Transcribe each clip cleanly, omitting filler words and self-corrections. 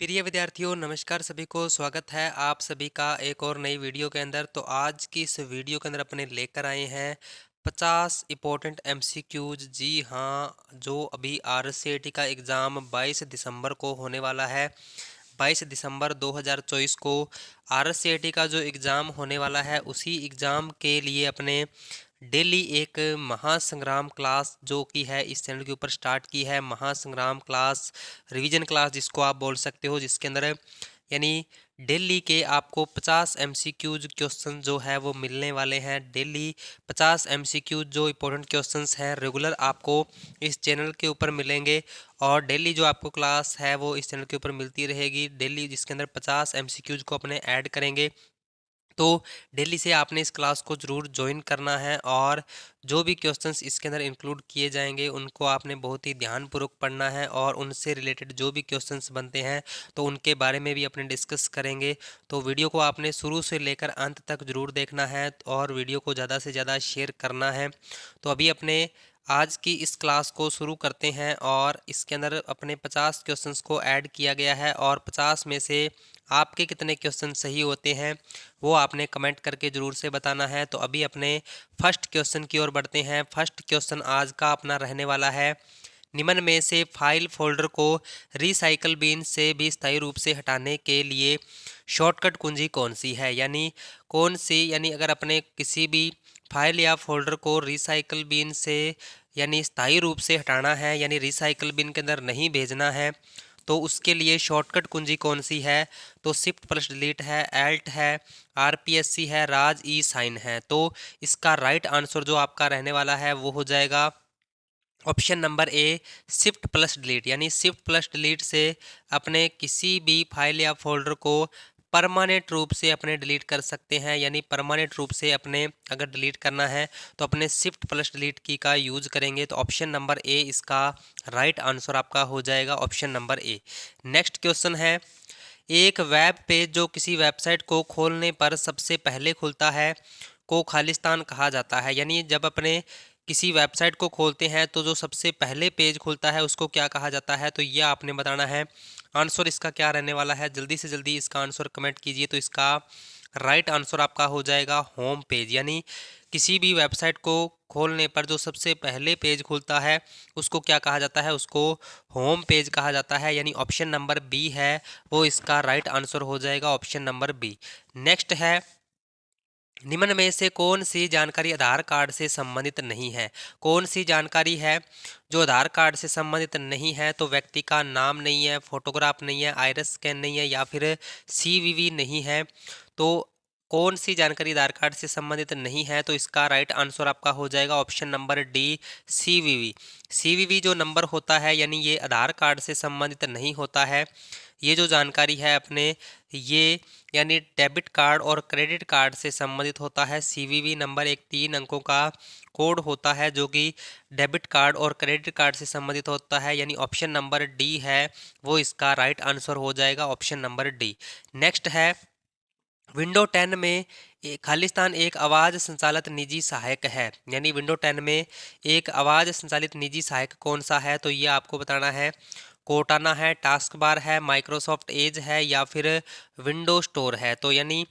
प्रिय विद्यार्थियों, नमस्कार। सभी को स्वागत है आप सभी का एक और नई वीडियो के अंदर। तो आज की इस वीडियो के अंदर अपने लेकर आए हैं 50 इम्पोर्टेंट एमसीक्यूज। जी हाँ, जो अभी आरसीईटी का एग्ज़ाम 22 दिसंबर को होने वाला है। 22 दिसंबर 2024 को आरसीईटी का जो एग्ज़ाम होने वाला है, उसी एग्ज़ाम के लिए अपने डेली एक महासंग्राम क्लास जो कि है इस चैनल के ऊपर स्टार्ट की है। महासंग्राम क्लास, रिवीजन क्लास जिसको आप बोल सकते हो, जिसके अंदर यानी डेली के आपको 50 एमसीक्यूज क्वेश्चन जो है वो मिलने वाले हैं। डेली 50 एमसीक्यूज जो इंपॉर्टेंट क्वेश्चंस हैं रेगुलर आपको इस चैनल के ऊपर मिलेंगे। और डेली जो आपको क्लास है वो इस चैनल के ऊपर मिलती रहेगी डेली, जिसके अंदर 50 एमसीक्यूज को अपने ऐड करेंगे। तो डेली से आपने इस क्लास को ज़रूर ज्वाइन करना है और जो भी क्वेश्चंस इसके अंदर इंक्लूड किए जाएंगे उनको आपने बहुत ही ध्यानपूर्वक पढ़ना है और उनसे रिलेटेड जो भी क्वेश्चंस बनते हैं तो उनके बारे में भी अपने डिस्कस करेंगे। तो वीडियो को आपने शुरू से लेकर अंत तक ज़रूर देखना है और वीडियो को ज़्यादा से ज़्यादा शेयर करना है। तो अभी अपने आज की इस क्लास को शुरू करते हैं और इसके अंदर अपने 50 क्वेश्चंस को ऐड किया गया है और 50 में से आपके कितने क्वेश्चन सही होते हैं वो आपने कमेंट करके ज़रूर से बताना है। तो अभी अपने फर्स्ट क्वेश्चन की ओर बढ़ते हैं। फर्स्ट क्वेश्चन आज का अपना रहने वाला है, निम्न में से फाइल फोल्डर को रिसाइकल बिन से भी स्थायी रूप से हटाने के लिए शॉर्टकट कुंजी कौन सी है। यानी कौन सी, यानी अगर अपने किसी भी फाइल या फोल्डर को रिसाइकल बिन से यानी स्थायी रूप से हटाना है, यानी रिसाइकल बिन के अंदर नहीं भेजना है, तो उसके लिए शॉर्टकट कुंजी कौन सी है। तो शिफ्ट प्लस डिलीट है, एल्ट है, आरपीएससी है, राज ई साइन है। तो इसका राइट आंसर जो आपका रहने वाला है वो हो जाएगा option number A, shift plus delete. यानी शिफ्ट प्लस डिलीट से अपने किसी भी फाइल या फोल्डर को परमानेंट रूप से अपने डिलीट कर सकते हैं। यानी परमानेंट रूप से अपने अगर डिलीट करना है तो अपने शिफ्ट प्लस डिलीट की का यूज करेंगे। तो ऑप्शन नंबर ए इसका राइट आंसर आपका हो जाएगा, option number A. Next question है, एक वेब पेज जो किसी वेबसाइट को खोलने पर सबसे पहले खुलता है को खालिस्तान कहा जाता है। यानी जब अपने किसी वेबसाइट को खोलते हैं तो जो सबसे पहले पेज खुलता है उसको क्या कहा जाता है, तो ये आपने बताना है। आंसर इसका क्या रहने वाला है, जल्दी से जल्दी इसका आंसर कमेंट कीजिए। तो इसका राइट आंसर आपका हो जाएगा होम पेज। यानी किसी भी वेबसाइट को खोलने पर जो सबसे पहले पेज खुलता है उसको क्या कहा जाता है, उसको होम पेज कहा जाता है। यानी ऑप्शन नंबर बी है वो इसका राइट आंसर हो जाएगा, ऑप्शन नंबर बी। नेक्स्ट है, निम्न में से कौन सी जानकारी आधार कार्ड से संबंधित नहीं है। कौन सी जानकारी है जो आधार कार्ड से संबंधित नहीं है, तो व्यक्ति का नाम नहीं है, फोटोग्राफ नहीं है, आइरिस स्कैन नहीं है या फिर सीवीवी नहीं है। तो कौन सी जानकारी आधार कार्ड से संबंधित नहीं है, तो इसका राइट आंसर आपका हो जाएगा option number D, CVV. CVV जो नंबर होता है यानी ये आधार कार्ड से संबंधित नहीं होता है। ये जो जानकारी है अपने ये यानी डेबिट कार्ड और क्रेडिट कार्ड से संबंधित होता है। सीवीवी नंबर एक 3 अंकों का कोड होता है जो कि डेबिट कार्ड और क्रेडिट कार्ड से संबंधित होता है। यानी ऑप्शन नंबर डी है वो इसका राइट आंसर हो जाएगा, ऑप्शन नंबर डी। नेक्स्ट है, विंडो 10 में खालिस्तान एक आवाज़ संचालित निजी सहायक है। यानी विंडो 10 में एक आवाज़ संचालित निजी सहायक कौन सा है, तो ये आपको बताना है। कोर्टाना है, टास्क बार है, माइक्रोसॉफ्ट एज है या फिर विंडो स्टोर है। तो यानी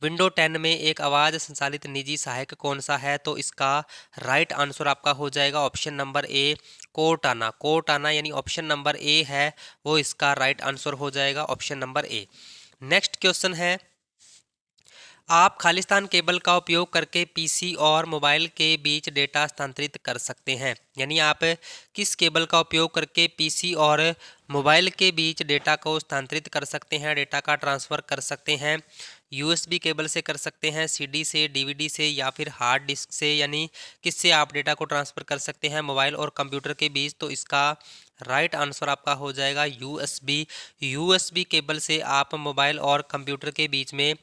विंडो 10 में एक आवाज़ संचालित निजी सहायक कौन सा है, तो इसका राइट आंसर आपका हो जाएगा option number A, Cortana. Cortana यानी ऑप्शन नंबर ए है वो इसका राइट आंसर हो जाएगा, option number A. Next question है, आप खालिस्तान केबल का उपयोग करके पीसी और मोबाइल के बीच डेटा स्थानांतरित कर सकते हैं। यानी आप किस केबल का उपयोग करके पीसी और मोबाइल के बीच डेटा को स्थानांतरित कर सकते हैं, डेटा का ट्रांसफ़र कर सकते हैं। यूएसबी केबल से कर सकते हैं, सीडी से, डीवीडी से या फिर हार्ड डिस्क से। यानी किससे आप डेटा को ट्रांसफ़र कर सकते हैं मोबाइल और कंप्यूटर के बीच, तो इसका राइट आंसर आपका हो जाएगा यूएसबी। यूएसबी केबल से आप मोबाइल और कंप्यूटर के बीच में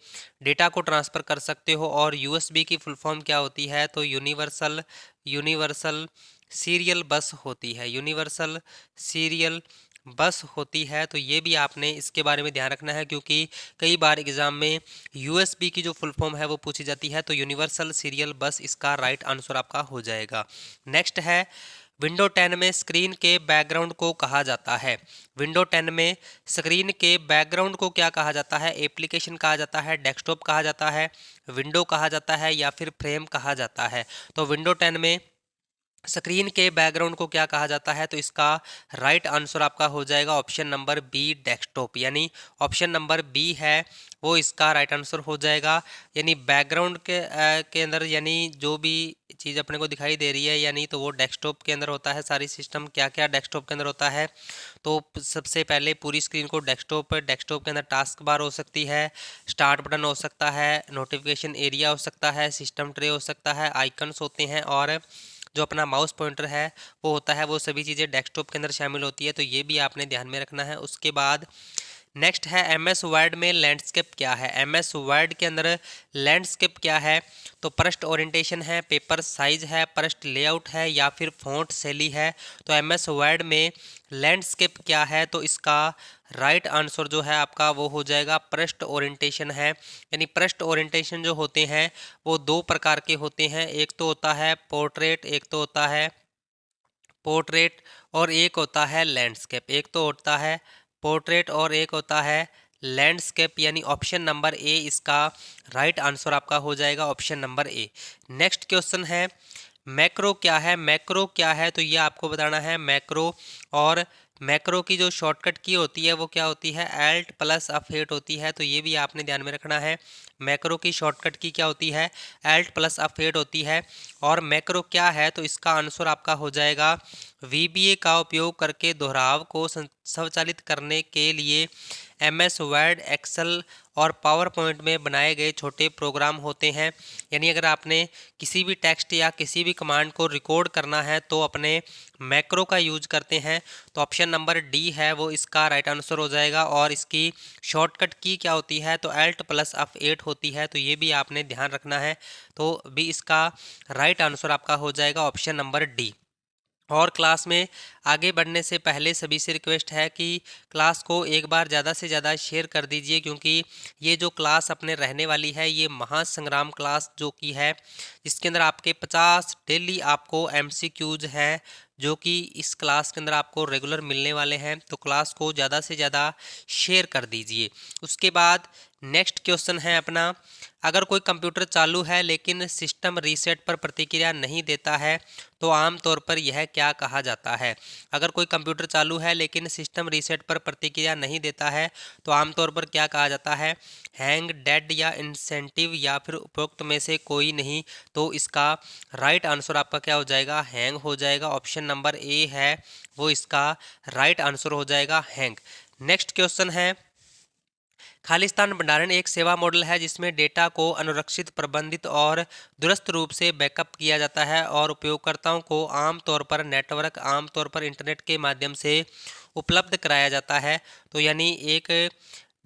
डेटा को ट्रांसफ़र कर सकते हो। और यूएसबी की फुल फॉर्म क्या होती है, तो यूनिवर्सल यूनिवर्सल सीरियल बस होती है, यूनिवर्सल सीरियल बस होती है। तो ये भी आपने इसके बारे में ध्यान रखना है क्योंकि कई बार एग्जाम में यूएसबी की जो फुल फॉर्म है वो पूछी जाती है। तो यूनिवर्सल सीरियल बस इसका राइट आंसर आपका हो जाएगा। नेक्स्ट है, विंडो 10 में स्क्रीन के बैकग्राउंड को कहा जाता है? विंडो 10 में स्क्रीन के बैकग्राउंड को क्या कहा जाता है? एप्लीकेशन कहा जाता है, डेस्कटॉप कहा जाता है, विंडो कहा जाता है या फिर फ्रेम कहा जाता है? तो विंडो 10 में स्क्रीन के बैकग्राउंड को क्या कहा जाता है? तो इसका राइट आंसर आपका हो जाएगा ऑप्शन नंबर बी, डेस्कटॉप। यानी ऑप्शन नंबर बी है वो इसका राइट आंसर हो जाएगा। यानी बैकग्राउंड के अंदर यानी जो भी चीज़ अपने को दिखाई दे रही है यानी तो वो डेस्कटॉप के अंदर होता है। सारी सिस्टम क्या क्या डेस्कटॉप के अंदर होता है? तो सबसे पहले पूरी स्क्रीन को डेस्कटॉप के अंदर टास्क बार हो सकती है, स्टार्ट बटन हो सकता है, नोटिफिकेशन एरिया हो सकता है, सिस्टम ट्रे हो सकता है, आइकन्स होते हैं और जो अपना माउस पॉइंटर है वो होता है। वो सभी चीज़ें डेस्कटॉप के अंदर शामिल होती है, तो ये भी आपने ध्यान में रखना है। उसके बाद नेक्स्ट है एमएस वर्ड में लैंडस्केप क्या है? एमएस वर्ड के अंदर लैंडस्केप क्या है? तो पृष्ठ ओरिएंटेशन है, पेपर साइज है, पृष्ठ लेआउट है या फिर फ़ॉन्ट शैली है? तो एमएस वर्ड में लैंडस्केप क्या है? तो इसका राइट आंसर जो है आपका वो हो जाएगा पृष्ठ ओरिएंटेशन है। यानी पृष्ठ ओरिएंटेशन जो होते हैं वो दो प्रकार के होते हैं। एक तो होता है पोर्ट्रेट, एक तो होता है पोर्ट्रेट और एक होता है लैंडस्केप। एक तो होता है पोर्ट्रेट और एक होता है लैंडस्केप। यानी ऑप्शन नंबर ए इसका राइट आंसर आपका हो जाएगा, option number A. Next question है मैक्रो क्या है? मैक्रो क्या है? तो ये आपको बताना है मैक्रो। और मैक्रो की जो शॉर्टकट की होती है वो क्या होती है? एल्ट प्लस F8 होती है। तो ये भी आपने ध्यान में रखना है। मैक्रो की शॉर्टकट की क्या होती है? एल्ट प्लस F8 होती है। और मैक्रो क्या है? तो इसका आंसर आपका हो जाएगा VBA का उपयोग करके दोहराव को स्वचालित करने के लिए MS वर्ड, एक्सेल और पावर पॉइंट में बनाए गए छोटे प्रोग्राम होते हैं। यानी अगर आपने किसी भी टेक्स्ट या किसी भी कमांड को रिकॉर्ड करना है तो अपने मैक्रो का यूज करते हैं। तो ऑप्शन नंबर डी है वो इसका राइट आंसर हो जाएगा। और इसकी शॉर्टकट की क्या होती है? तो एल्ट प्लस F8 होती है। तो ये भी आपने ध्यान रखना है। तो भी इसका राइट आंसर आपका हो जाएगा ऑप्शन नंबर डी। और क्लास में आगे बढ़ने से पहले सभी से रिक्वेस्ट है कि क्लास को एक बार ज़्यादा से ज़्यादा शेयर कर दीजिए, क्योंकि ये जो क्लास अपने रहने वाली है ये महासंग्राम क्लास जो की है, जिसके अंदर आपके 50 डेली आपको MCQs हैं जो कि इस क्लास के अंदर आपको रेगुलर मिलने वाले हैं। तो क्लास को ज़्यादा से ज़्यादा शेयर कर दीजिए। उसके बाद नेक्स्ट क्वेश्चन है अपना, अगर कोई कंप्यूटर चालू है लेकिन सिस्टम रीसेट पर प्रतिक्रिया नहीं देता है तो आमतौर पर यह क्या कहा जाता है? अगर कोई कंप्यूटर चालू है लेकिन सिस्टम रीसेट पर प्रतिक्रिया नहीं देता है तो आमतौर पर क्या कहा जाता है? हैंग, डेड या इंसेंटिव या फिर उपरोक्त में से कोई नहीं। तो इसका राइट आंसर आपका क्या हो जाएगा? हैंग हो जाएगा। ऑप्शन नंबर ए है वो इसका राइट आंसर हो जाएगा, हैंग। नेक्स्ट क्वेश्चन है, खालिस्तान भंडारण एक सेवा मॉडल है जिसमें डेटा को अनुरक्षित, प्रबंधित और दुरुस्त रूप से बैकअप किया जाता है और उपयोगकर्ताओं को आमतौर पर नेटवर्क, आमतौर पर इंटरनेट के माध्यम से उपलब्ध कराया जाता है। तो यानी एक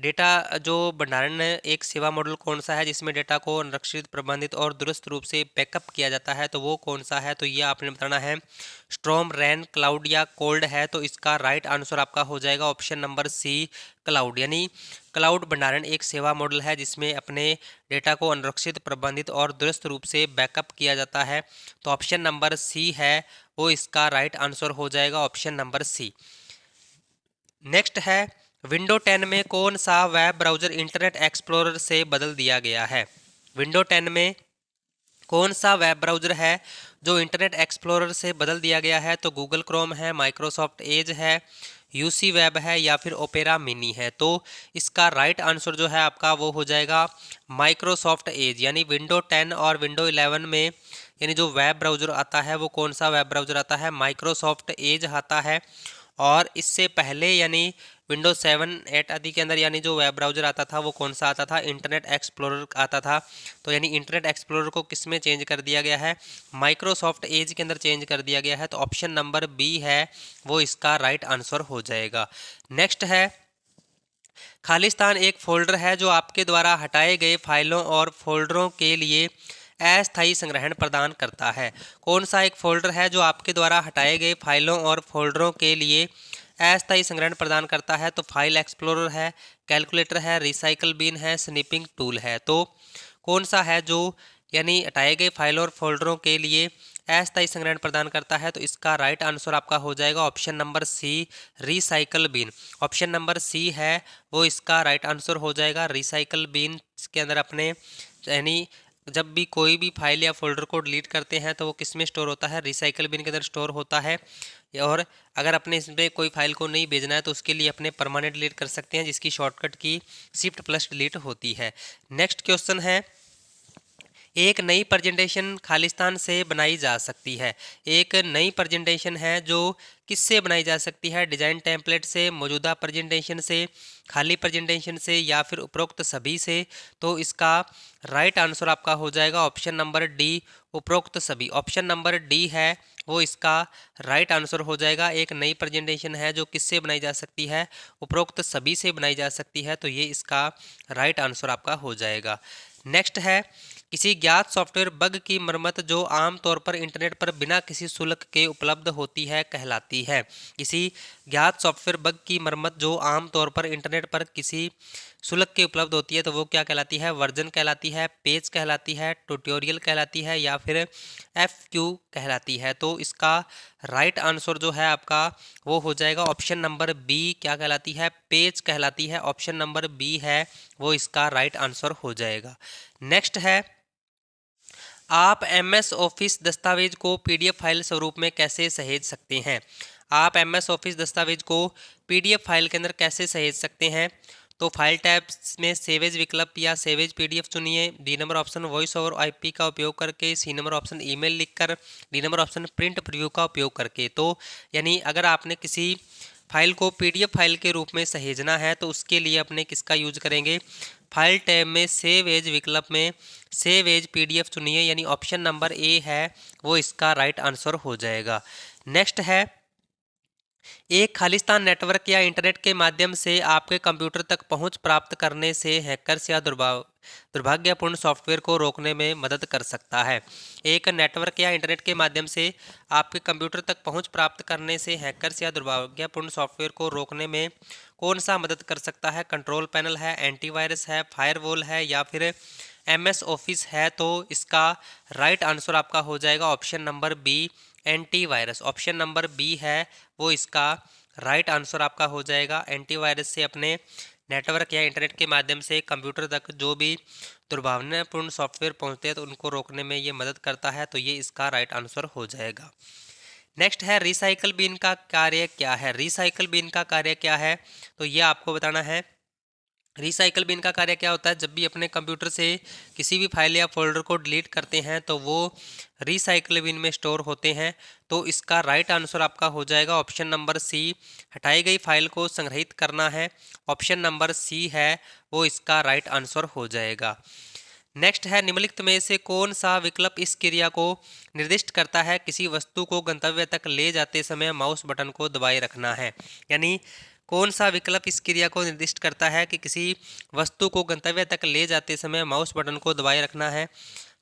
डेटा जो भंडारण एक सेवा मॉडल कौन सा है जिसमें डेटा को अनुरक्षित, प्रबंधित और दुरुस्त रूप से बैकअप किया जाता है? तो वो कौन सा है? तो ये आपने बताना है स्टॉर्म, रैन, क्लाउड या कोल्ड है। तो इसका राइट आंसर आपका हो जाएगा ऑप्शन नंबर सी, क्लाउड। यानी क्लाउड भंडारण एक सेवा मॉडल है जिसमें अपने डेटा को अनुरक्षित, प्रबंधित और दुरुस्त रूप से बैकअप किया जाता है। तो ऑप्शन नंबर सी है वो इसका राइट आंसर हो जाएगा, ऑप्शन नंबर सी। नेक्स्ट है, विंडो 10 में कौन सा वेब ब्राउज़र इंटरनेट एक्सप्लोरर से बदल दिया गया है? विंडो 10 में कौन सा वेब ब्राउज़र है जो इंटरनेट एक्सप्लोरर से बदल दिया गया है? तो गूगल क्रोम है, माइक्रोसॉफ्ट एज है, यूसी वेब है या फिर ओपेरा मिनी है। तो इसका राइट आंसर जो है आपका वो हो जाएगा माइक्रोसॉफ्ट एज। यानी विंडो 10 और विंडो 11 में यानी जो वेब ब्राउज़र आता है वो कौन सा वेब ब्राउज़र आता है? माइक्रोसॉफ्ट एज आता है। और इससे पहले यानी विंडोज 7, 8 आदि के अंदर यानी जो वेब ब्राउज़र आता था वो कौन सा आता था? इंटरनेट एक्सप्लोरर आता था। तो यानी इंटरनेट एक्सप्लोरर को किस में चेंज कर दिया गया है? माइक्रोसॉफ्ट एज के अंदर चेंज कर दिया गया है। तो ऑप्शन नंबर बी है वो इसका राइट आंसर हो जाएगा। नेक्स्ट है, खालिस्तान एक फोल्डर है जो आपके द्वारा हटाए गए फाइलों और फोल्डरों के लिए अस्थायी संग्रहण प्रदान करता है। कौन सा एक फोल्डर है जो आपके द्वारा हटाए गए फाइलों और फोल्डरों के लिए अस्थायी संग्रहण प्रदान करता है? तो फाइल एक्सप्लोरर है, कैलकुलेटर है, रिसाइकल बिन है, स्निपिंग टूल है। तो कौन सा है जो यानी हटाए गए फाइलों और फोल्डरों के लिए अस्थायी संग्रहण प्रदान करता है, तो इसका राइट आंसर आपका हो जाएगा option number C, recycle bin. Option number C है वो इसका राइट आंसर हो जाएगा। रिसाइकल बिन के अंदर अपने यानी जब भी कोई भी फाइल या फोल्डर को डिलीट करते हैं तो वो किस में स्टोर होता है, रिसाइकल बिन के अंदर स्टोर होता है। और अगर अपने इसमें कोई फाइल को नहीं भेजना है तो उसके लिए अपने परमानेंट डिलीट कर सकते हैं, जिसकी शॉर्टकट की शिफ्ट प्लस डिलीट होती है। नेक्स्ट क्वेश्चन है, एक नई प्रेजेंटेशन खालिस्तान से बनाई जा सकती है। एक नई प्रेजेंटेशन है जो किससे बनाई जा सकती है, डिजाइन टेम्पलेट से, मौजूदा प्रेजेंटेशन से, खाली प्रेजेंटेशन से या फिर उपरोक्त सभी से। तो इसका राइट आंसर आपका हो जाएगा ऑप्शन नंबर डी, उपरोक्त सभी। ऑप्शन नंबर डी है वो इसका राइट आंसर हो जाएगा। एक नई प्रेजेंटेशन है जो किससे बनाई जा सकती है, उपरोक्त सभी से बनाई जा सकती है, तो ये इसका राइट आंसर आपका हो जाएगा। नेक्स्ट है, किसी ज्ञात सॉफ्टवेयर बग की मरम्मत जो आमतौर पर इंटरनेट पर बिना किसी शुल्क के उपलब्ध होती है कहलाती है। किसी ज्ञात सॉफ्टवेयर बग की मरम्मत जो आमतौर पर इंटरनेट पर किसी शुल्क के उपलब्ध होती है तो वो क्या कहलाती है, वर्जन कहलाती है, पेज कहलाती है, ट्यूटोरियल कहलाती है या फिर FQ कहलाती है। तो इसका राइट आंसर जो है आपका वो हो जाएगा ऑप्शन नंबर बी, क्या कहलाती है, पेज कहलाती है। ऑप्शन नंबर बी है वो इसका राइट आंसर हो जाएगा। नेक्स्ट है, आप MS ऑफिस दस्तावेज को PDF फाइल स्वरूप में कैसे सहेज सकते हैं। आप MS ऑफिस दस्तावेज को PDF फाइल के अंदर कैसे सहेज सकते हैं, तो फाइल टैब्स में सेवेज विकल्प या सेवेज PDF चुनिए। D number option voice over IP का उपयोग करके, सी नंबर ऑप्शन ईमेल लिखकर, D number option print preview का उपयोग करके। तो यानी अगर आपने किसी फाइल को PDF फाइल के रूप में सहेजना है तो उसके लिए अपने किसका यूज करेंगे, फाइल टैब में सेव एज विकल्प में सेव एज PDF चुनिए, यानी ऑप्शन नंबर ए है वो इसका राइट आंसर हो जाएगा। नेक्स्ट है, एक खालिस्तान नेटवर्क या इंटरनेट के माध्यम से आपके कंप्यूटर तक पहुंच प्राप्त करने से हैकर्स या दुर्भाग्यपूर्ण सॉफ्टवेयर को रोकने में मदद कर सकता है। एक नेटवर्क या इंटरनेट के माध्यम से आपके कंप्यूटर तक पहुंच प्राप्त करने से हैकर्स या दुर्भाग्यपूर्ण सॉफ्टवेयर को रोकने में कौन सा मदद कर सकता है, कंट्रोल पैनल है, एंटीवायरस है, फायरवॉल है या फिर MS ऑफिस है। तो इसका राइट आंसर आपका हो जाएगा option number B, antivirus. Option number B है वो इसका राइट आंसर आपका हो जाएगा। एंटीवायरस से अपने नेटवर्क या इंटरनेट के माध्यम से कंप्यूटर तक जो भी दुर्भावनापूर्ण सॉफ्टवेयर पहुंचते हैं तो उनको रोकने में ये मदद करता है, तो ये इसका राइट आंसर हो जाएगा। नेक्स्ट है, रिसाइकल बिन का कार्य क्या है। रिसाइकल बिन का कार्य क्या है, तो ये आपको बताना है। रिसाइकल बिन का कार्य क्या होता है, जब भी अपने कंप्यूटर से किसी भी फाइल या फोल्डर को डिलीट करते हैं तो वो रिसाइकल बिन में स्टोर होते हैं। तो इसका राइट आंसर आपका हो जाएगा ऑप्शन नंबर सी, हटाई गई फाइल को संग्रहित करना है। ऑप्शन नंबर सी है वो इसका राइट आंसर हो जाएगा। नेक्स्ट है, निम्नलिखित में से कौन सा विकल्प इस क्रिया को निर्दिष्ट करता है, किसी वस्तु को गंतव्य तक ले जाते समय माउस बटन को दबाए रखना है। यानी कौन सा विकल्प इस क्रिया को निर्दिष्ट करता है कि किसी वस्तु को गंतव्य तक ले जाते समय माउस बटन को दबाए रखना है,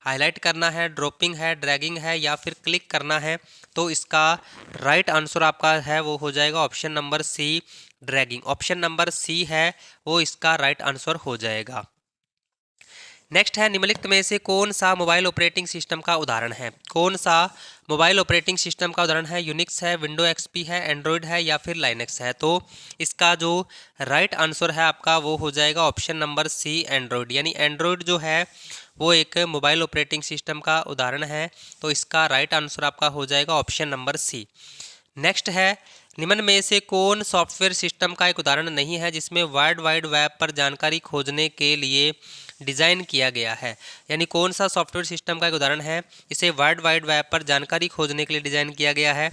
हाईलाइट करना है, ड्रॉपिंग है, ड्रैगिंग है या फिर क्लिक करना है। तो इसका राइट आंसर आपका है वो हो जाएगा option number C, dragging. Option number C है वो इसका राइट आंसर हो जाएगा। नेक्स्ट है, निम्नलिखित में से कौन सा मोबाइल ऑपरेटिंग सिस्टम का उदाहरण है। कौन सा मोबाइल ऑपरेटिंग सिस्टम का उदाहरण है, यूनिक्स है, विंडो XP है, एंड्रॉयड है या फिर लाइनक्स है। तो इसका जो राइट आंसर है आपका वो हो जाएगा ऑप्शन नंबर सी, एंड्रॉयड। यानी एंड्रॉयड जो है वो एक मोबाइल ऑपरेटिंग सिस्टम का उदाहरण है, तो इसका राइट आंसर आपका हो जाएगा ऑप्शन नंबर सी। नेक्स्ट है, निम्न में से कौन सॉफ्टवेयर सिस्टम का एक उदाहरण नहीं है जिसमें वर्ल्ड वाइड वेब पर जानकारी खोजने के लिए डिज़ाइन किया गया है। यानी कौन सा सॉफ्टवेयर सिस्टम का एक उदाहरण है इसे वर्ल्ड वाइड वेब पर जानकारी खोजने के लिए डिज़ाइन किया गया है,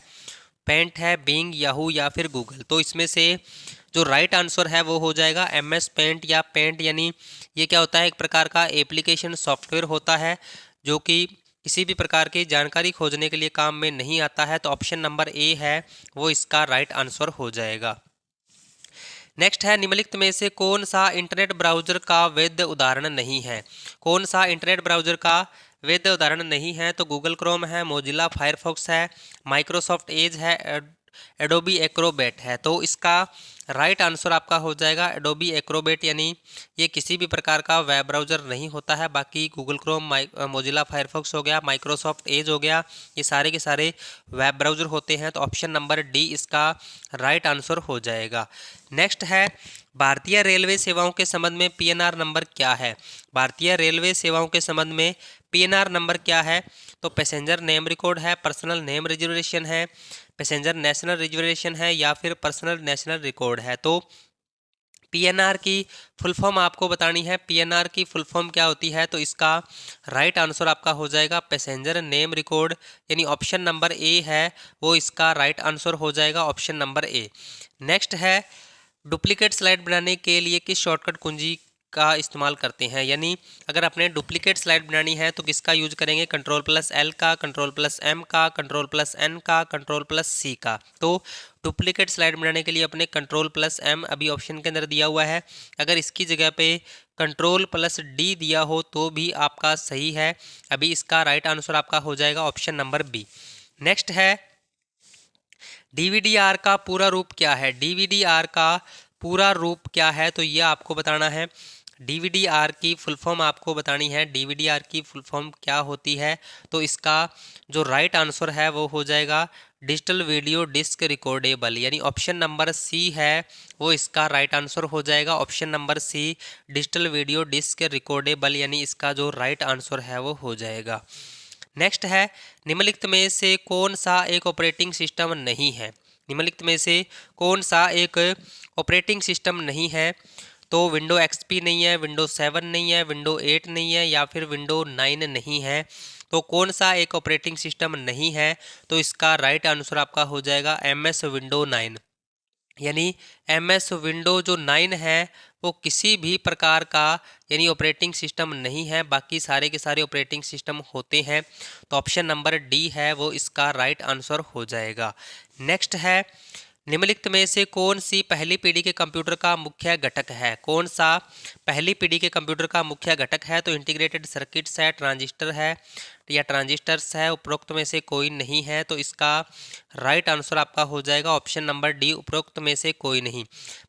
पेंट है, बिंग, याहू या फिर गूगल। तो इसमें से जो राइट आंसर है वो हो जाएगा MS पेंट या पेंट। यानी ये क्या होता है, एक प्रकार का एप्लीकेशन सॉफ्टवेयर होता है जो कि किसी भी प्रकार की जानकारी खोजने के लिए काम में नहीं आता है। तो ऑप्शन नंबर ए है वो इसका राइट आंसर हो जाएगा। नेक्स्ट है, निम्नलिखित में से कौन सा इंटरनेट ब्राउजर का वैध उदाहरण नहीं है। कौन सा इंटरनेट ब्राउजर का वैध उदाहरण नहीं है, तो गूगल क्रोम है, मोजिला फायरफॉक्स है, माइक्रोसॉफ्ट एज है, एडोबी एक्रोबैट है। तो इसका राइट आंसर आपका हो जाएगा एडोबी एक्रोबैट, यानी ये किसी भी प्रकार का वेब ब्राउज़र नहीं होता है। बाकी गूगल क्रोम, मोजिला फायरफॉक्स हो गया, माइक्रोसॉफ्ट एज हो गया, ये सारे के सारे वेब ब्राउज़र होते हैं। तो ऑप्शन नंबर डी इसका राइट आंसर हो जाएगा। नेक्स्ट है, भारतीय रेलवे सेवाओं के संबंध में पीएनआर नंबर क्या है? भारतीय रेलवे सेवाओं के संबंध में पीएनआर नंबर क्या है? तो पैसेंजर नेम रिकॉर्ड है, पर्सनल नेम रिजर्वेशन है, पैसेंजर नेशनल रिजर्वेशन है, या फिर पर्सनल नेशनल रिकॉर्ड है। तो पीएनआर की फुल फॉर्म आपको बतानी है। पीएनआर की फुल फॉर्म क्या होती है? तो इसका राइट आंसर आपका हो जाएगा पैसेंजर नेम रिकॉर्ड, यानी ऑप्शन नंबर ए है वो इसका राइट आंसर हो जाएगा, ऑप्शन नंबर ए। नेक्स्ट है, डुप्लीकेट स्लाइड बनाने के लिए किस शॉर्टकट कुंजी का इस्तेमाल करते हैं? यानी अगर अपने डुप्लीकेट स्लाइड बनानी है तो किसका यूज करेंगे? कंट्रोल प्लस एल का, कंट्रोल प्लस एम का, कंट्रोल प्लस एन का, कंट्रोल प्लस सी का। तो डुप्लीकेट स्लाइड बनाने के लिए अपने कंट्रोल प्लस एम अभी ऑप्शन के अंदर दिया हुआ है। अगर इसकी जगह पे कंट्रोल प्लस डी दिया हो तो भी आपका सही है। अभी इसका राइट आंसर आपका हो जाएगा ऑप्शन नंबर बी। नेक्स्ट है, डीवीडीआर का पूरा रूप क्या है? डीवीडीआर का पूरा रूप क्या है? तो ये आपको बताना है। डीवीडीआर की फुल फॉर्म आपको बतानी है। डीवीडीआर की फुल फॉर्म क्या होती है? तो इसका जो राइट आंसर है वो हो जाएगा डिजिटल वीडियो डिस्क रिकॉर्डेबल, यानी ऑप्शन नंबर सी है वो इसका राइट आंसर हो जाएगा, option number C digital video disc recordable, यानी इसका जो राइट आंसर है वो हो जाएगा। नेक्स्ट है, निम्नलिखित में से कौन सा एक ऑपरेटिंग सिस्टम नहीं है? निम्नलिखित में से कौन सा एक ऑपरेटिंग सिस्टम नहीं है? तो विंडो एक्सपी नहीं है, विंडो 7 नहीं है, विंडो 8 नहीं है, या फिर विंडो 9 नहीं है। तो कौन सा एक ऑपरेटिंग सिस्टम नहीं है? तो इसका राइट आंसर आपका हो जाएगा एमएस विंडो 9, यानी एमएस विंडो जो 9 है वो किसी भी प्रकार का यानी ऑपरेटिंग सिस्टम नहीं है, बाकी सारे के सारे ऑपरेटिंग सिस्टम होते हैं। तो ऑप्शन नंबर डी है वो इसका राइट आंसर हो जाएगा। नेक्स्ट है, निम्नलिखित में से कौन सी पहली पीढ़ी के कंप्यूटर का मुख्य घटक है? कौन सा पहली पीढ़ी के कंप्यूटर का मुख्य घटक है? तो इंटीग्रेटेड सर्किट्स है, ट्रांजिस्टर है, या ट्रांजिस्टर्स है, उपरोक्त में से कोई नहीं है। तो इसका राइट आंसर आपका हो जाएगा ऑप्शन नंबर डी, उपरोक्त में से कोई नहीं।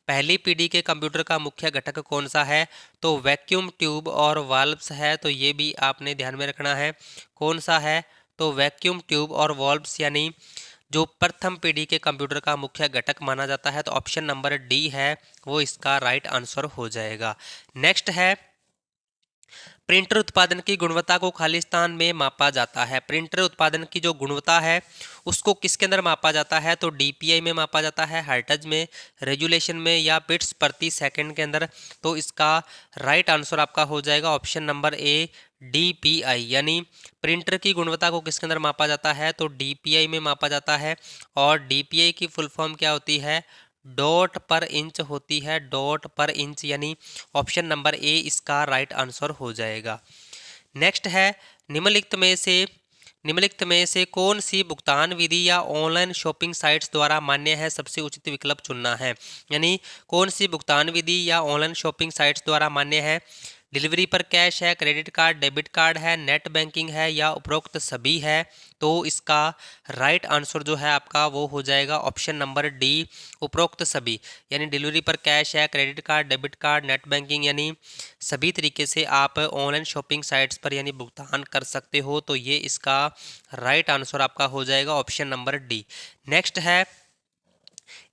पहली पीढ़ी के कंप्यूटर का मुख्य घटक कौन सा है? तो वैक्यूम ट्यूब और वाल्व्स है। तो ये भी आपने ध्यान में रखना है, कौन सा है? तो वैक्यूम ट्यूब और वाल्व्स, यानी जो प्रथम पीढ़ी के कंप्यूटर का मुख्य घटक माना जाता है। तो ऑप्शन नंबर डी है वो इसका राइट आंसर हो जाएगा। नेक्स्ट है, प्रिंटर उत्पादन की गुणवत्ता को खालिस्तान में मापा जाता है। प्रिंटर उत्पादन की जो गुणवत्ता है उसको किसके अंदर मापा जाता है? तो डीपीआई में मापा जाता है, हर्ट्ज में, रेजुलेशन में, या बिट्स प्रति सेकंड के अंदर। तो इसका राइट आंसर आपका हो जाएगा ऑप्शन नंबर ए डीपीआई, यानी प्रिंटर की गुणवत्ता को किसके अंदर मापा जाता है? तो डीपीआई में मापा जाता है। और डीपीआई की फुल फॉर्म क्या होती है? डॉट पर इंच होती है, डॉट पर इंच, यानी ऑप्शन नंबर ए इसका राइट आंसर हो जाएगा। नेक्स्ट है, निम्नलिखित में से निम्नलिखित में से कौन सी भुगतान विधि या ऑनलाइन शॉपिंग साइट्स द्वारा मान्य है? सबसे उचित विकल्प चुनना है, यानी कौन सी भुगतान विधि या ऑनलाइन शॉपिंग साइट्स द्वारा मान्य है? डिलीवरी पर कैश है, क्रेडिट कार्ड, डेबिट कार्ड है, नेट बैंकिंग है, या उपरोक्त सभी है। तो इसका राइट आंसर जो है आपका वो हो जाएगा ऑप्शन नंबर डी, उपरोक्त सभी, यानी डिलीवरी पर कैश है, credit card, debit card, net banking, यानी सभी तरीके से आप ऑनलाइन शॉपिंग साइट्स पर यानी भुगतान कर सकते हो। तो ये इसका राइट आंसर आपका हो जाएगा ऑप्शन नंबर डी। नेक्स्ट है,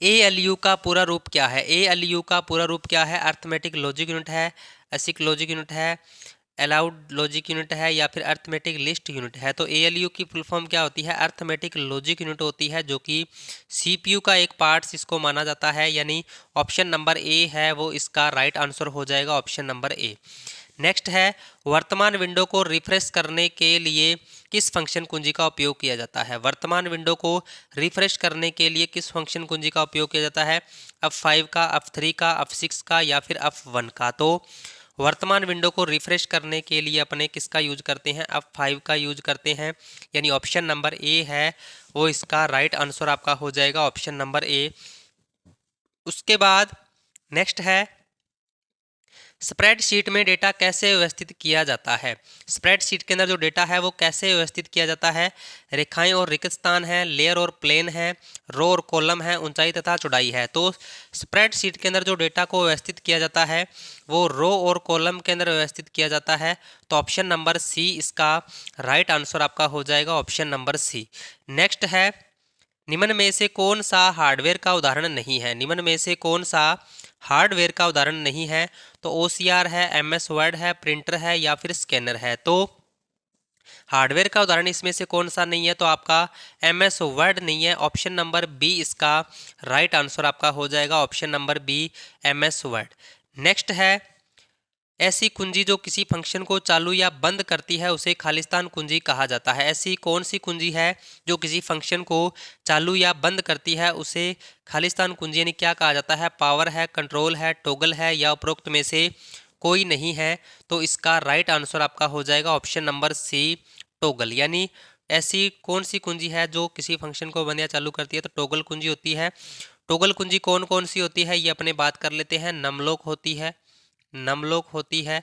ALU का पूरा रूप क्या है? ALU का पूरा रूप क्या है? अर्थमेटिक लॉजिक यूनिट है, एसिक लॉजिक यूनिट है, अलाउड लॉजिक यूनिट है, या फिर अर्थमेटिक लिस्ट यूनिट है। तो ALU की फुल फॉर्म क्या होती है? अर्थमेटिक लॉजिक यूनिट होती है, जो कि CPU का एक पार्ट इसको माना जाता है, यानी ऑप्शन नंबर ए है वो इसका राइट आंसर हो जाएगा, ऑप्शन नंबर ए। नेक्स्ट है, वर्तमान विंडो को रिफ्रेश करने के लिए किस फंक्शन कुंजी का उपयोग किया जाता है? वर्तमान विंडो को रिफ्रेश करने के लिए किस फंक्शन कुंजी का उपयोग किया जाता है? F5 का, F3 का, F6 का, या फिर F1 का? तो वर्तमान विंडो को रिफ्रेश करने के लिए अपने किसका यूज करते हैं? F5 का यूज करते हैं, यानी ऑप्शन नंबर ए है वो इसका राइट आंसर आपका हो जाएगा, ऑप्शन नंबर ए। उसके बाद नेक्स्ट है, स्प्रेडशीट में डेटा कैसे व्यवस्थित किया जाता है? स्प्रेडशीट के अंदर जो डेटा है वो कैसे व्यवस्थित किया जाता है? रेखाएं और रिक्त स्थान है, लेयर और प्लेन है, रो और कॉलम है, ऊंचाई तथा चौड़ाई है। तो स्प्रेडशीट के अंदर जो डेटा को व्यवस्थित किया जाता है वो रो और कॉलम के अंदर व्यवस्थित किया जाता है। तो ऑप्शन नंबर सी इसका राइट आंसर आपका हो जाएगा, ऑप्शन नंबर सी। नेक्स्ट है, निम्न में से कौन सा हार्डवेयर का उदाहरण नहीं है? निम्न में से कौन सा हार्डवेयर का उदाहरण नहीं है? तो ओसीआर है, एमएस वर्ड है, प्रिंटर है या फिर स्कैनर है। तो हार्डवेयर का उदाहरण इसमें से कौन सा नहीं है? तो आपका एमएस वर्ड नहीं है, ऑप्शन नंबर बी इसका राइट आंसर आपका हो जाएगा, option number B MS Word. Next है, ऐसी कुंजी जो किसी फंक्शन को चालू या बंद करती है उसे खालिस्तान कुंजी कहा जाता है। ऐसी कौन सी कुंजी है जो किसी फंक्शन को चालू या बंद करती है उसे खालिस्तान कुंजी यानी क्या कहा जाता है? पावर है, कंट्रोल है, टॉगल है या उपरोक्त में से कोई नहीं है। तो इसका राइट आंसर आपका हो जाएगा ऑप्शन नंबर सी टॉगल। यानी ऐसी कौन सी कुंजी है जो किसी फंक्शन को बंद या चालू करती है? तो टॉगल कुंजी होती है। टॉगल कुंजी कौन कौन सी होती है ये अपने बात कर लेते हैं। नमलॉक होती है, नमलॉक होती है,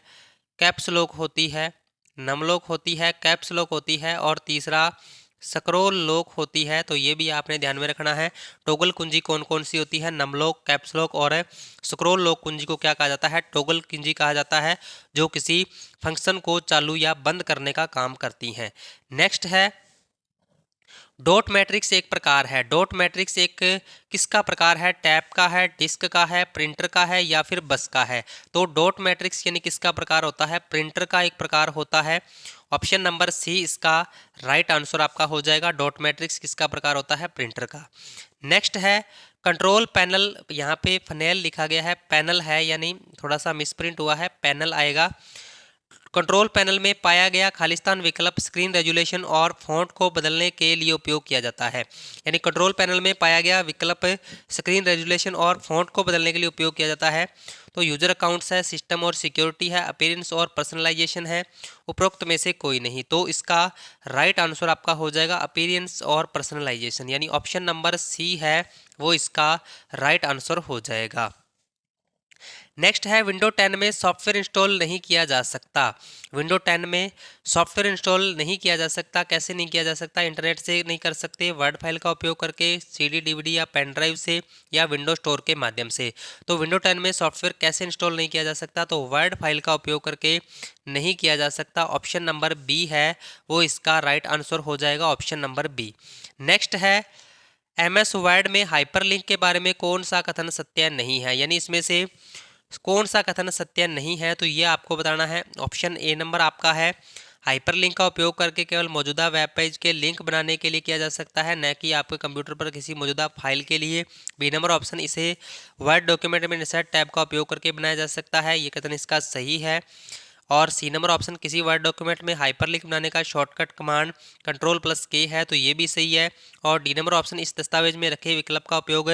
कैप्स लॉक होती है, नमलॉक होती है, कैप्स लॉक होती है और तीसरा स्क्रॉल लॉक होती है। तो ये भी आपने ध्यान में रखना है। टॉगल कुंजी कौन कौन सी होती है? नमलॉक, कैप्स लॉक और स्क्रॉल लॉक कुंजी को क्या कहा जाता है? टॉगल कुंजी कहा जाता है, जो किसी फंक्शन को चालू या बंद करने का काम करती हैं। नेक्स्ट है, डॉट मैट्रिक्स एक प्रकार है। डॉट मैट्रिक्स एक किसका प्रकार है? टैब का है, डिस्क का है, प्रिंटर का है या फिर बस का है? तो डॉट मैट्रिक्स यानी किसका प्रकार होता है? प्रिंटर का एक प्रकार होता है, ऑप्शन नंबर सी इसका राइट आंसर आपका हो जाएगा। डॉट मैट्रिक्स किसका प्रकार होता है? प्रिंटर का। नेक्स्ट है, कंट्रोल पैनल, यहाँ पे फनेल लिखा गया है, पैनल है यानी थोड़ा सा मिसप्रिंट हुआ है, पैनल आएगा। कंट्रोल पैनल में पाया गया खालिस्तान विकल्प स्क्रीन रेजुलेशन और फॉन्ट को बदलने के लिए उपयोग किया जाता है। यानी कंट्रोल पैनल में पाया गया विकल्प स्क्रीन रेजुलेशन और फॉन्ट को बदलने के लिए उपयोग किया जाता है। तो यूजर अकाउंट्स है, सिस्टम और सिक्योरिटी है, अपीयरेंस और पर्सनलाइजेशन है, उपरोक्त में से कोई नहीं। तो इसका राइट आंसर आपका हो जाएगा अपीयरेंस और पर्सनलाइजेशन, यानी ऑप्शन नंबर सी है वो इसका राइट आंसर हो जाएगा। नेक्स्ट है, विंडो 10 में सॉफ्टवेयर इंस्टॉल नहीं किया जा सकता। विंडो 10 में सॉफ्टवेयर इंस्टॉल नहीं किया जा सकता। कैसे नहीं किया जा सकता? इंटरनेट से नहीं कर सकते, वर्ड फाइल का उपयोग करके, सीडी डीवीडी या पेन ड्राइव से या विंडो स्टोर के माध्यम से। तो विंडो 10 में सॉफ्टवेयर कैसे इंस्टॉल नहीं किया जा सकता? तो वर्ड फाइल का उपयोग करके नहीं किया जा सकता, ऑप्शन नंबर बी है वो इसका राइट आंसर हो जाएगा, ऑप्शन नंबर बी। नेक्स्ट है, एमएस वर्ड में हाइपरलिंक के बारे में कौन सा कथन सत्य नहीं है? यानी इसमें से कौन सा कथन सत्य नहीं है? तो ये आपको बताना है। ऑप्शन ए नंबर आपका है, हाइपरलिंक का उपयोग करके केवल मौजूदा वेब पेज के लिंक बनाने के लिए किया जा सकता है, न कि आपके कंप्यूटर पर किसी मौजूदा फाइल के लिए। बी नंबर ऑप्शन, इसे वर्ड डॉक्यूमेंट में इंसर्ट टैब का उपयोग करके बनाया जा सकता है, ये कथन इसका सही है। और सी नंबर ऑप्शन, किसी वर्ड डॉक्यूमेंट में हाइपरलिंक बनाने का शॉर्टकट कमांड कंट्रोल+K है, तो ये भी सही है। और डी नंबर ऑप्शन, इस दस्तावेज में रखे विकल्प का उपयोग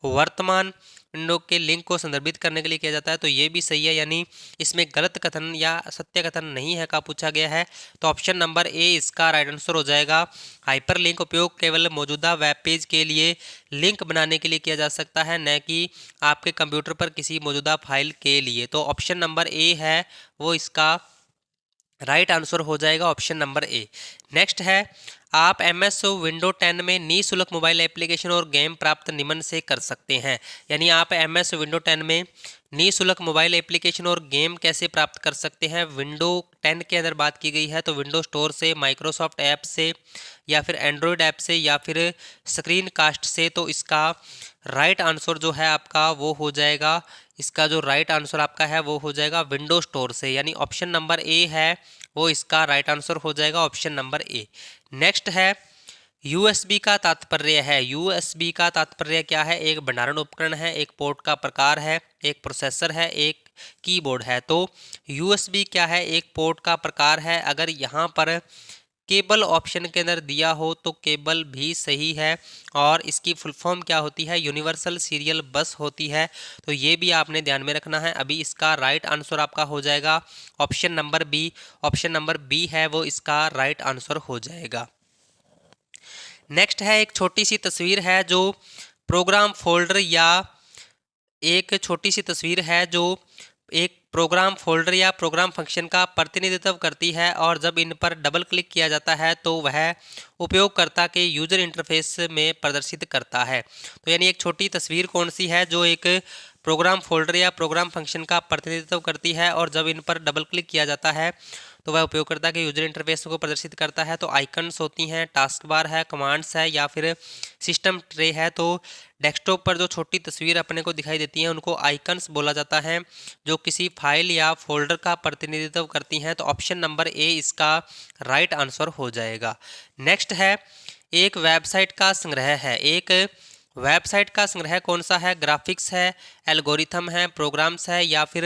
वर्तमान विंडो के लिंक को संदर्भित करने के लिए किया जाता है, तो ये भी सही है। यानी इसमें गलत कथन या सत्य कथन नहीं है का पूछा गया है। तो ऑप्शन नंबर ए इसका राइट आंसर हो जाएगा। हाइपरलिंक उपयोग केवल मौजूदा वेब पेज के लिए लिंक बनाने के लिए किया जा सकता है, न कि आपके कंप्यूटर पर किसी मौजूदा फाइल के लिए। तो ऑप्शन नंबर ए है वो इसका राइट आंसर हो जाएगा, ऑप्शन नंबर ए। नेक्स्ट है, आप एमएस विंडो 10 में निःशुल्क मोबाइल एप्लीकेशन और गेम प्राप्त निम्न से कर सकते हैं। यानी आप एमएस विंडो 10 में निःशुल्क मोबाइल एप्लीकेशन और गेम कैसे प्राप्त कर सकते हैं? विंडो 10 के अंदर बात की गई है, तो विंडो स्टोर से, माइक्रोसॉफ्ट ऐप से या फिर एंड्रॉयड ऐप से या फिर स्क्रीन कास्ट से। तो इसका राइट आंसर जो है आपका वो हो जाएगा, इसका जो राइट आंसर आपका है वो हो जाएगा विंडो स्टोर से, यानी ऑप्शन नंबर ए है वो इसका राइट आंसर हो जाएगा, ऑप्शन नंबर ए। नेक्स्ट है, यूएसबी का तात्पर्य है। यूएसबी का तात्पर्य क्या है? एक भंडारण उपकरण है, एक पोर्ट का प्रकार है, एक प्रोसेसर है, एक कीबोर्ड है। तो यूएसबी क्या है? एक पोर्ट का प्रकार है। अगर यहाँ पर केबल ऑप्शन के अंदर दिया हो तो केबल भी सही है, और इसकी फुल फॉर्म क्या होती है? यूनिवर्सल सीरियल बस होती है, तो ये भी आपने ध्यान में रखना है। अभी इसका राइट आंसर आपका हो जाएगा option number B. Option number B है वो इसका राइट आंसर हो जाएगा। नेक्स्ट है, एक छोटी सी तस्वीर है जो प्रोग्राम फोल्डर या एक छोटी सी तस्वीर है जो एक प्रोग्राम फोल्डर या प्रोग्राम फंक्शन का प्रतिनिधित्व करती है और जब इन पर डबल क्लिक किया जाता है तो वह उपयोगकर्ता के यूजर इंटरफेस में प्रदर्शित करता है। तो यानी एक छोटी तस्वीर कौन सी है जो एक प्रोग्राम फोल्डर या प्रोग्राम फंक्शन का प्रतिनिधित्व करती है और जब इन पर डबल क्लिक किया जाता है तो वह उपयोगकर्ता के यूजर इंटरफेस को प्रदर्शित करता है। तो आइकन्स होती हैं, टास्क बार है, कमांड्स है या फिर सिस्टम ट्रे है। तो डेस्कटॉप पर जो छोटी तस्वीर अपने को दिखाई देती हैं उनको आइकन्स बोला जाता है, जो किसी फाइल या फोल्डर का प्रतिनिधित्व करती हैं। तो ऑप्शन नंबर ए इसका राइट आंसर हो जाएगा। नेक्स्ट है, एक वेबसाइट का संग्रह है। एक वेबसाइट का संग्रह कौन सा है? ग्राफिक्स है, एल्गोरिथम है, प्रोग्राम्स है या फिर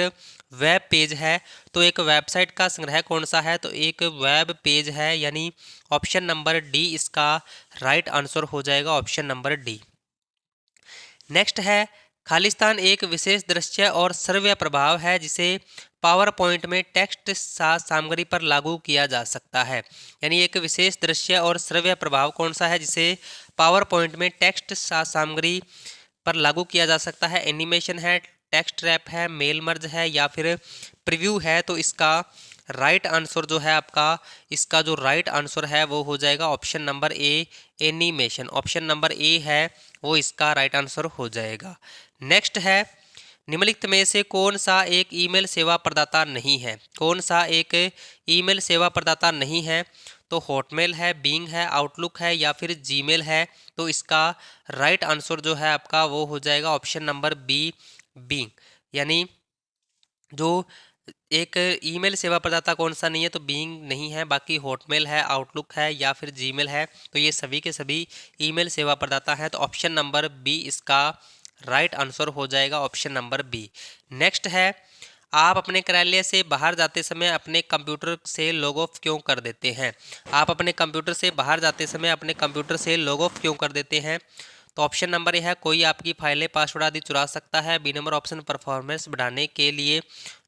वेब पेज है। तो एक वेबसाइट का संग्रह कौन सा है? तो एक वेब पेज है, यानी ऑप्शन नंबर डी इसका राइट आंसर हो जाएगा, ऑप्शन नंबर डी। नेक्स्ट है, खालिस्तान एक विशेष दृश्य और श्रव्य प्रभाव है जिसे पावर पॉइंट में टेक्स्ट सामग्री पर लागू किया जा सकता है। यानी एक विशेष दृश्य और श्रव्य प्रभाव कौन सा है जिसे पावर पॉइंट में टेक्स्ट सामग्री पर लागू किया जा सकता है? एनिमेशन है, टेक्स्ट रैप है, मेल मर्ज है या फिर प्रीव्यू है। तो इसका राइट आंसर जो है आपका, इसका जो राइट आंसर है वो हो जाएगा option number A, animation. Option number A है वो इसका राइट आंसर हो जाएगा। नेक्स्ट है, निम्नलिखित में से कौन सा एक ईमेल सेवा प्रदाता नहीं है? कौन सा एक ईमेल सेवा प्रदाता नहीं है? तो हॉटमेल है, बिंग है, आउटलुक है या फिर जीमेल है। तो इसका राइट आंसर जो है आपका वो हो जाएगा ऑप्शन नंबर बी, बिंग। यानी जो एक ईमेल सेवा प्रदाता कौन सा नहीं है? तो बिंग नहीं है, बाकी हॉटमेल है, आउटलुक है या फिर जीमेल है। तो ये सभी के सभी ईमेल सेवा प्रदाता हैं। तो ऑप्शन नंबर बी इसका राइट आंसर हो जाएगा, ऑप्शन नंबर बी। नेक्स्ट है, आप अपने कार्यालय से बाहर जाते समय अपने कंप्यूटर से लॉग ऑफ क्यों कर देते हैं? आप अपने कंप्यूटर से बाहर जाते समय अपने कंप्यूटर से लॉग ऑफ क्यों कर देते हैं? तो ऑप्शन नंबर ए है, कोई आपकी फाइलें, पासवर्ड आदि चुरा सकता है। बी नंबर ऑप्शन, परफॉर्मेंस बढ़ाने के लिए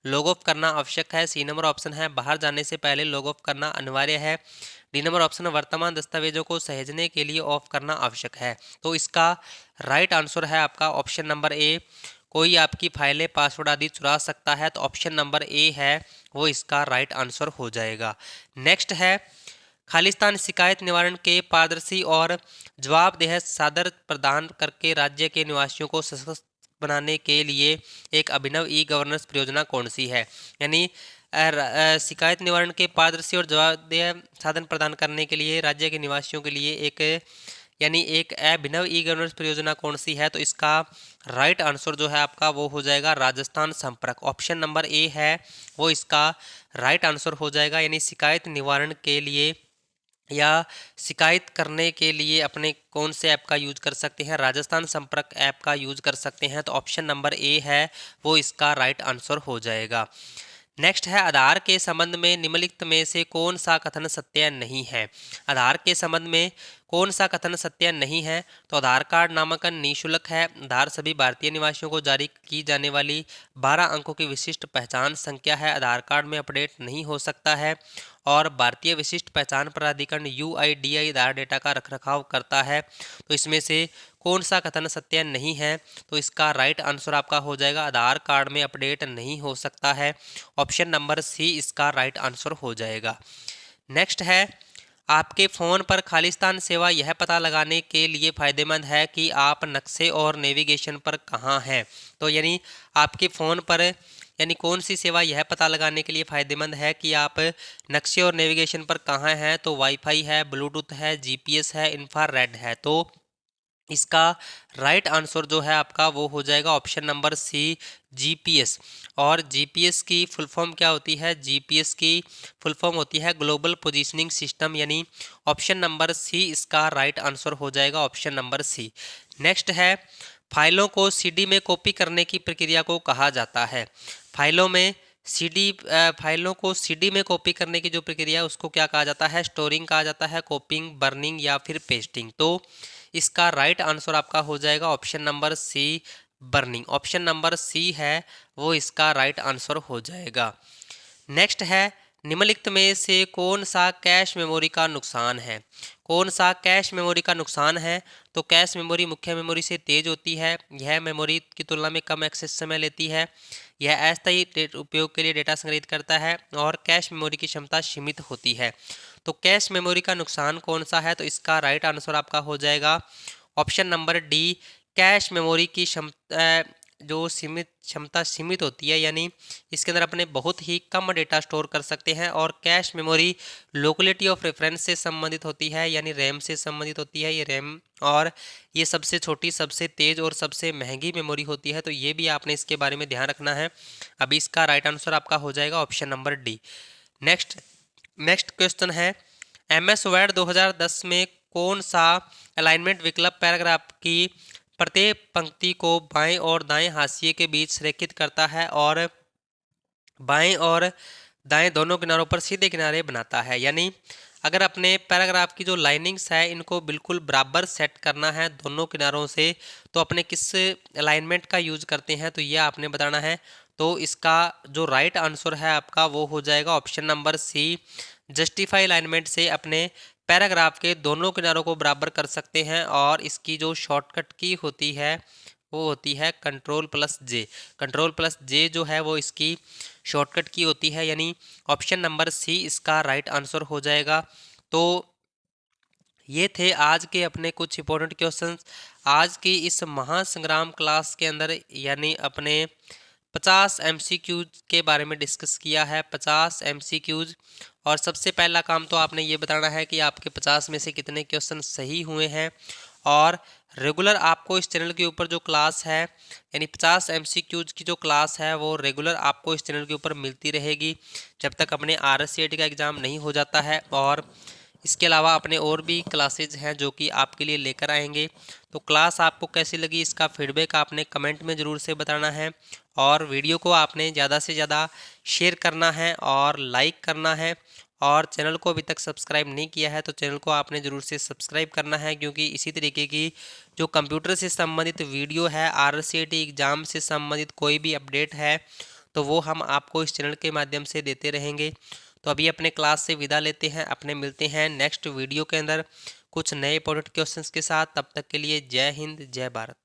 लॉग ऑफ करना आवश्यक है। सी नंबर ऑप्शन है, बाहर जाने से पहले लॉग ऑफ करना अनिवार्य है। डी नंबर ऑप्शन, वर्तमान दस्तावेजों को सहेजने के लिए ऑफ करना आवश्यक है। तो इसका राइट आंसर है आपका ऑप्शन नंबर ए, कोई आपकी फाइलें, पासवर्ड आदि चुरा सकता है। तो ऑप्शन नंबर ए है वो इसका राइट आंसर हो जाएगा। नेक्स्ट है, खालिस्तान शिकायत निवारण के पारदर्शी और जवाबदेह साधन प्रदान करके राज्य के निवासियों को सशक्त बनाने के लिए एक अभिनव ई गवर्नेंस परियोजना कौन सी है? यानी शिकायत निवारण के पारदर्शी और जवाबदेह साधन प्रदान करने के लिए राज्य के निवासियों के लिए एक यानी एक अभिनव ई गवर्नेंस परियोजना कौन सी है? तो इसका राइट आंसर जो है आपका वो हो जाएगा राजस्थान संपर्क। ऑप्शन नंबर ए है वो इसका राइट आंसर हो जाएगा। यानी शिकायत निवारण के लिए या शिकायत करने के लिए अपने कौन से ऐप का यूज कर सकते हैं? राजस्थान संपर्क ऐप का यूज कर सकते हैं। तो ऑप्शन नंबर ए है वो इसका राइट आंसर हो जाएगा। नेक्स्ट है, आधार के संबंध में निम्नलिखित में से कौन सा कथन सत्य नहीं है? आधार के संबंध में कौन सा कथन सत्य नहीं है? तो आधार कार्ड नामांकन निःशुल्क है। आधार सभी भारतीय निवासियों को जारी की जाने वाली 12 अंकों की विशिष्ट पहचान संख्या है। आधार कार्ड में अपडेट नहीं हो सकता है और भारतीय विशिष्ट पहचान प्राधिकरण UIDAI आधार डेटा का रखरखाव करता है। तो इसमें से कौन सा कथन सत्य नहीं है? तो इसका राइट आंसर आपका हो जाएगा, आधार कार्ड में अपडेट नहीं हो सकता है। ऑप्शन नंबर सी इसका राइट आंसर हो जाएगा। नेक्स्ट है, आपके फ़ोन पर खालिस्तान सेवा यह पता लगाने के लिए फ़ायदेमंद है कि आप नक्शे और नेविगेशन पर कहाँ हैं। तो यानी आपके फ़ोन पर यानी कौन सी सेवा यह पता लगाने के लिए फ़ायदेमंद है कि आप नक्शे और नेविगेशन पर कहाँ हैं? तो वाईफाई है, ब्लूटूथ है, GPS है, इंफ्रारेड है। तो इसका राइट आंसर जो है आपका वो हो जाएगा ऑप्शन नंबर सी, GPS। और GPS की फुल फॉर्म क्या होती है? GPS की फुल फॉर्म होती है ग्लोबल पोजीशनिंग सिस्टम। यानी ऑप्शन नंबर सी इसका राइट आंसर हो जाएगा, ऑप्शन नंबर सी। नेक्स्ट है, फाइलों को CD में कॉपी करने की प्रक्रिया को कहा जाता है? फाइलों को CD में कॉपी करने की जो प्रक्रिया है उसको क्या कहा जाता है? स्टोरिंग कहा जाता है, कॉपिंग, बर्निंग या फिर पेस्टिंग। तो इसका राइट आंसर आपका हो जाएगा option number C, burning. Option number C है वो इसका राइट आंसर हो जाएगा। नेक्स्ट है, निम्नलिखित में से कौन सा कैश मेमोरी का नुकसान है? कौन सा कैश मेमोरी का नुकसान है? तो कैश मेमोरी मुख्य मेमोरी से तेज होती है, यह मेमोरी की तुलना में कम एक्सेस समय लेती है, यह अस्थायी उपयोग के लिए डेटा संग्रहित करता है और कैश मेमोरी की क्षमता सीमित होती है। तो कैश मेमोरी का नुकसान कौन सा है? तो इसका राइट आंसर आपका हो जाएगा option number D, cache memory की क्षमता जो सीमित होती है, यानी इसके अंदर अपने बहुत ही कम डेटा स्टोर कर सकते हैं। और cache memory locality of reference से संबंधित होती है, यानी रैम से संबंधित होती है। ये रैम और ये सबसे छोटी, सबसे तेज और सबसे महंगी मेमोरी होती है, तो ये भी आपने इसके बारे में ध्यान रखना है। अभी इसका राइट आंसर आपका हो जाएगा option number D. Next next question है, MS वर्ड 2010 में कौन सा अलाइनमेंट विकल्प पैराग्राफ की प्रत्येक पंक्ति को बाएं और दाएं हाशिए के बीच संरेखित करता है और बाएं और दाएं दोनों किनारों पर सीधे किनारे बनाता है? यानी अगर अपने पैराग्राफ की जो लाइनिंग्स है इनको बिल्कुल बराबर सेट करना है दोनों किनारों से, तो अपने किस अलाइनमेंट का यूज करते हैं, तो ये आपने बताना है। तो इसका जो राइट आंसर है आपका वो हो जाएगा option number C, justify alignment से अपने पैराग्राफ के दोनों किनारों को बराबर कर सकते हैं। और इसकी जो शॉर्टकट की होती है वो होती है कंट्रोल+J। कंट्रोल+J जो है वो इसकी शॉर्टकट की होती है, यानी ऑप्शन नंबर सी इसका राइट आंसर हो जाएगा। तो ये थे आज के अपने कुछ इंपॉर्टेंट क्वेश्चंस आज की इस महासंग्राम क्लास के अंदर, यानी अपने 50 MCQs के बारे में डिस्कस किया है। 50 MCQs, और सबसे पहला काम तो आपने ये बताना है कि आपके 50 में से कितने क्वेश्चन सही हुए हैं। और रेगुलर आपको इस चैनल के ऊपर जो क्लास है, यानी 50 MCQs की जो क्लास है वो रेगुलर आपको इस चैनल के ऊपर मिलती रहेगी जब तक अपने RSCET का एग्ज़ाम नहीं हो जाता है। और इसके अलावा अपने और भी क्लासेज हैं जो कि आपके लिए लेकर आएंगे। तो क्लास आपको कैसी लगी इसका फीडबैक आपने कमेंट में ज़रूर से बताना है। और वीडियो को आपने ज़्यादा से ज़्यादा शेयर करना है और लाइक करना है। और चैनल को अभी तक सब्सक्राइब नहीं किया है तो चैनल को आपने ज़रूर से सब्सक्राइब करना है, क्योंकि इसी तरीके की जो कंप्यूटर से संबंधित वीडियो है, RSCET एग्ज़ाम से संबंधित कोई भी अपडेट है तो वो हम आपको इस चैनल के माध्यम से देते रहेंगे। तो अभी अपने क्लास से विदा लेते हैं, अपने मिलते हैं नेक्स्ट वीडियो के अंदर कुछ नए इंपॉर्टेंट क्वेश्चंस के साथ। तब तक के लिए जय हिंद, जय भारत।